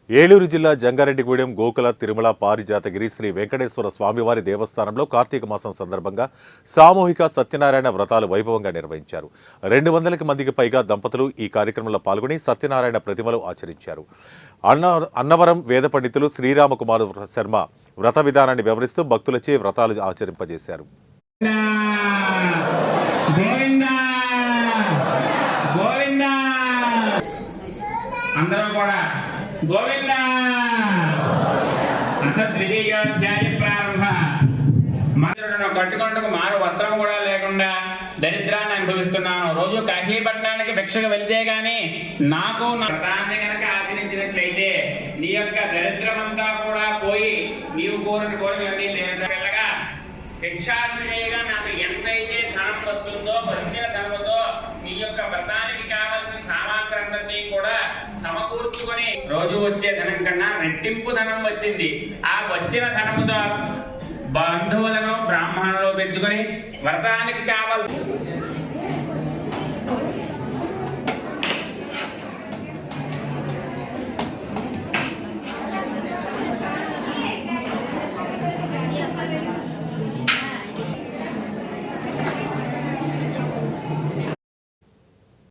ఏలూరు జిల్లా జంగారెడ్డిగూడెం గోకుల తిరుమల పారిజాతగిరి శ్రీ వెంకటేశ్వర స్వామివారి దేవస్థానంలో కార్తీక మాసం సందర్భంగా సామూహిక సత్యనారాయణ వ్రతాలు వైభవంగా నిర్వహించారు. 200 మందికి పైగా దంపతులు ఈ కార్యక్రమంలో పాల్గొని సత్యనారాయణ ప్రతిమలు ఆచరించారు. అన్నవరం వేద పండితులు శ్రీరామకుమార్ శర్మ వ్రత విధానాన్ని వివరిస్తూ భక్తులచే వ్రతాలు ఆచరింపజేశారు. గోవింద ద్వితీయోధ్యాయ ప్రారంభ. మంత్రులను కట్టుకుంటూ మారు వస్త్రం కూడా లేకుండా దరిద్రాన్ని అనుభవిస్తున్నాను. రోజు కాశీపట్నానికి భిక్షకు వెళ్తే గాని నాకు వ్రతాన్ని కనుక ఆచరించినట్లయితే నీ యొక్క దరిద్రమంతా కూడా పోయి నీవు కోరిన కోరికలన్నీ వెళ్ళగా భిక్షాటన చేయగా నాకు ఎంతైతే ధనం వస్తుందో వచ్చిన ధనముతో నీ యొక్క వ్రతానికి కావలసిన సామాగ్రందరినీ కూడా సమకూర్చుకొని రోజు వచ్చే ధనం కన్నా రెట్టింపు ధనం వచ్చింది. ఆ వచ్చిన ధనముతో బంధువులను బ్రాహ్మణులు పెంచుకొని వ్రతానికి కావాల్సి